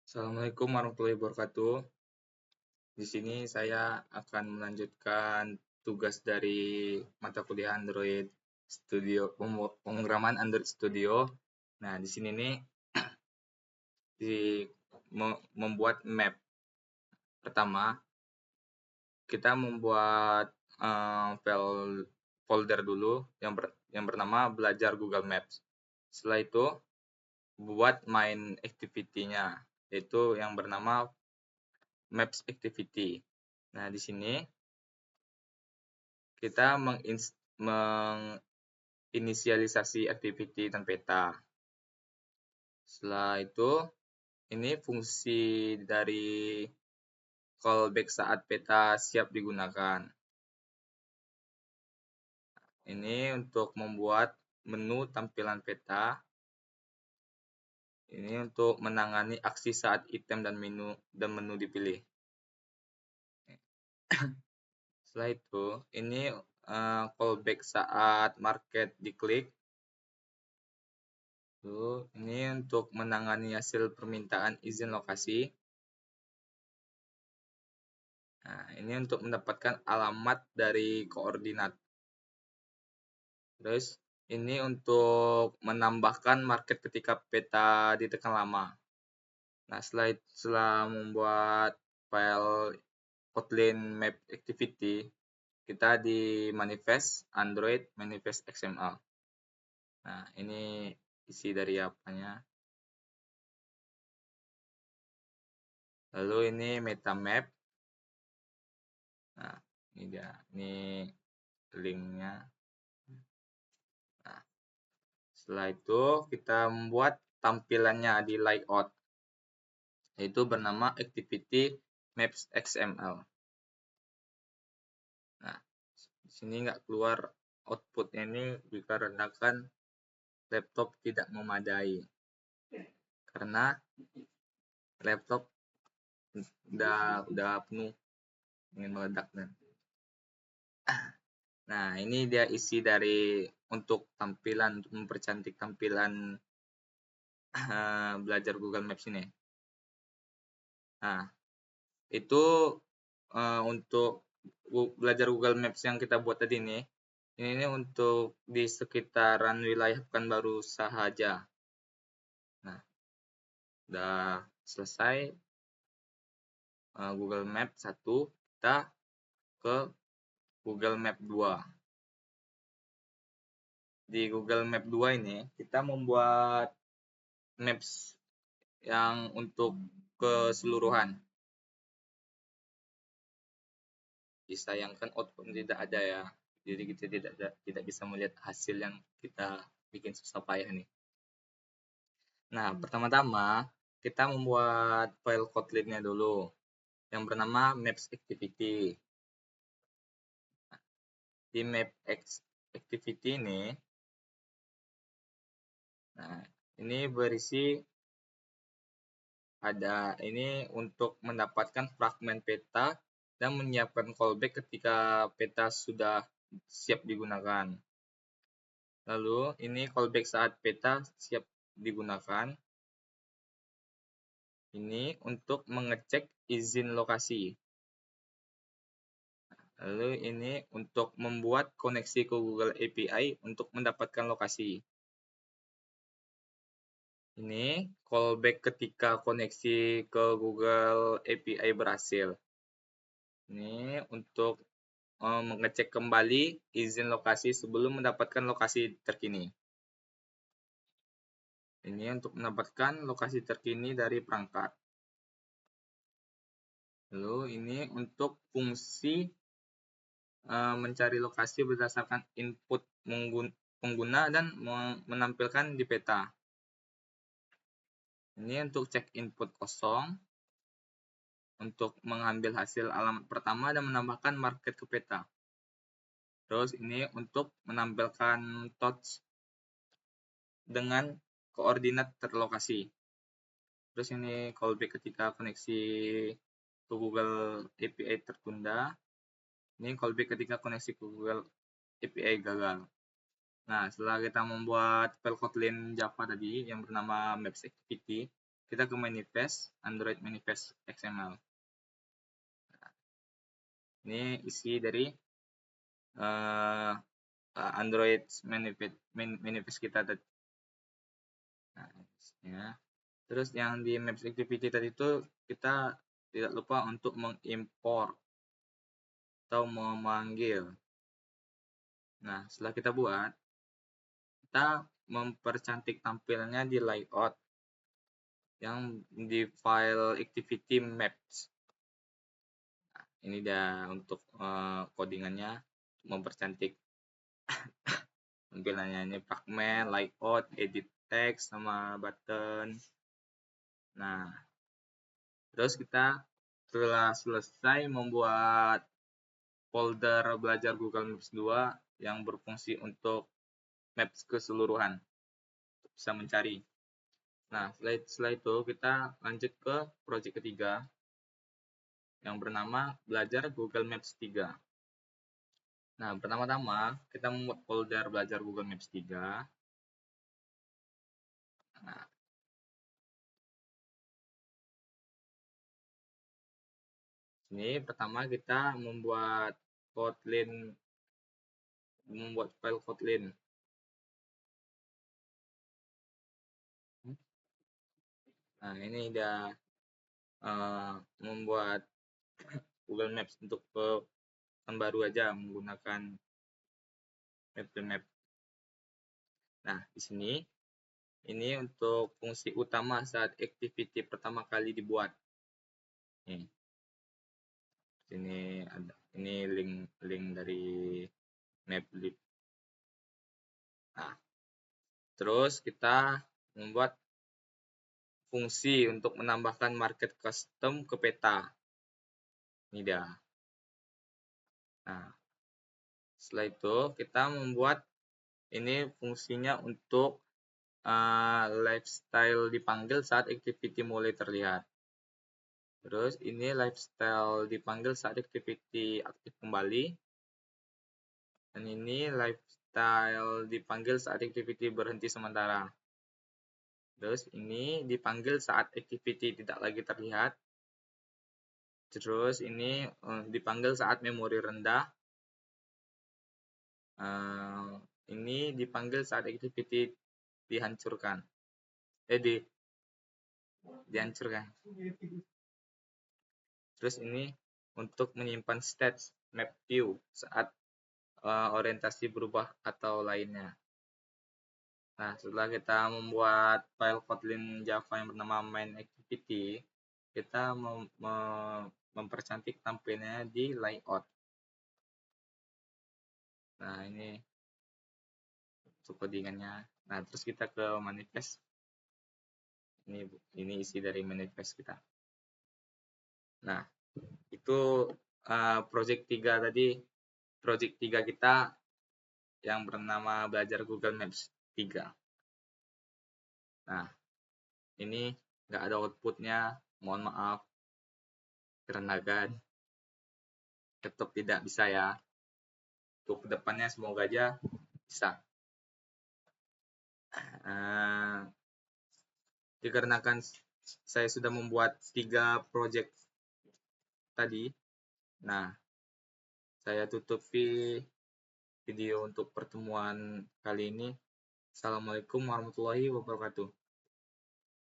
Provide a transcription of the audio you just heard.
Assalamualaikum warahmatullahi wabarakatuh. Di sini saya akan melanjutkan tugas dari mata kuliah Android Studio, pemrograman Android Studio. Nah, di sini nih membuat map. Pertama, kita membuat file folder dulu yang bernama belajar Google Maps. Setelah itu, buat main activity-nya, yaitu yang bernama Maps Activity. Nah, di sini kita menginisialisasi activity dan peta. Setelah itu, ini fungsi dari callback saat peta siap digunakan. Ini untuk membuat menu tampilan peta. Ini untuk menangani aksi saat item dan menu dipilih. Setelah itu, ini callback saat market diklik. Lalu, ini untuk menangani hasil permintaan izin lokasi. Nah, ini untuk mendapatkan alamat dari koordinat. Terus, ini untuk menambahkan market ketika peta ditekan lama. Nah, setelah membuat file Kotlin Map Activity, kita di manifest Android manifest XML. Nah, ini isi dari apanya. Lalu ini metamap. Nah, ini dia. Ini linknya. Nah, setelah itu kita membuat tampilannya di layout, yaitu bernama Activity Maps XML. Nah, di sini nggak keluar outputnya ini dikarenakan laptop tidak memadai, karena laptop udah penuh, ingin meledak dan. Nah, ini dia isi dari untuk tampilan, untuk mempercantik tampilan belajar Google Maps ini. Nah, itu untuk belajar Google Maps yang kita buat tadi nih. Ini untuk di sekitaran wilayah Pekanbaru saja. Nah, udah selesai Google Map 1, kita ke Google Map 2. Di Google Map 2 ini, kita membuat maps yang untuk keseluruhan. Disayangkan output tidak ada ya. Jadi kita tidak bisa melihat hasil yang kita bikin susah payah nih. Nah, pertama-tama kita membuat file Kotlin-nya dulu yang bernama Maps Activity. Di Map Activity ini, nah ini berisi ada ini untuk mendapatkan fragmen peta dan menyiapkan callback ketika peta sudah siap digunakan. Lalu ini callback saat peta siap digunakan. Ini untuk mengecek izin lokasi. Lalu ini untuk membuat koneksi ke Google API untuk mendapatkan lokasi. Ini callback ketika koneksi ke Google API berhasil. Ini untuk mengecek kembali izin lokasi sebelum mendapatkan lokasi terkini. Ini untuk mendapatkan lokasi terkini dari perangkat. Lalu ini untuk fungsi mencari lokasi berdasarkan input pengguna dan menampilkan di peta. Ini untuk cek input kosong, untuk mengambil hasil alamat pertama dan menambahkan market ke peta. Terus ini untuk menampilkan touch dengan koordinat terlokasi. Terus ini callback ketika koneksi ke Google API tertunda. Ini callback ketika koneksi ke Google API gagal. Nah, setelah kita membuat file Kotlin Java tadi yang bernama Maps Activity, kita ke manifest, Android manifest XML. Ini isi dari Android manifest kita tadi. Nah, terus yang di Maps Activity tadi itu kita tidak lupa untuk mengimport atau memanggil. Nah, setelah kita buat, kita mempercantik tampilnya di layout yang di file activity maps. Nah, ini dia untuk codingannya, mempercantik tampilannya. Ini fragment, layout, edit text, sama button. Nah, terus kita setelah selesai membuat folder belajar Google Maps 2 yang berfungsi untuk maps keseluruhan, bisa mencari. Nah, setelah itu kita lanjut ke project ketiga yang bernama belajar Google Maps 3. Nah, pertama-tama kita membuat folder belajar Google Maps 3. Nah, ini pertama kita membuat file Kotlin. Nah, ini udah membuat Google Maps untuk yang baru aja menggunakan map. Nah, di sini ini untuk fungsi utama saat activity pertama kali dibuat. Nih. Sini ada ini link dari Maplib. Nah, terus kita membuat fungsi untuk menambahkan market custom ke peta. Ini dia. Nah, setelah itu kita membuat ini fungsinya untuk lifestyle dipanggil saat activity mulai terlihat. Terus ini lifestyle dipanggil saat activity aktif kembali. Dan ini lifestyle dipanggil saat activity berhenti sementara. Terus ini dipanggil saat activity tidak lagi terlihat. Terus ini dipanggil saat memori rendah. Ini dipanggil saat activity dihancurkan. Dihancurkan. Terus ini untuk menyimpan stats map view saat orientasi berubah atau lainnya. Nah, setelah kita membuat file Kotlin Java yang bernama main activity, kita mempercantik tampilnya di layout. Nah, ini untuk codingannya. Nah, terus kita ke manifest. Ini isi dari manifest kita. Nah, itu project 3 tadi. Project 3 kita yang bernama belajar Google Maps 3. Nah, ini nggak ada outputnya, mohon maaf. Kerendahan. Tetap tidak bisa ya. Untuk kedepannya semoga aja bisa. Dikarenakan saya sudah membuat 3 project tadi, nah saya tutupi video untuk pertemuan kali ini. Assalamualaikum warahmatullahi wabarakatuh.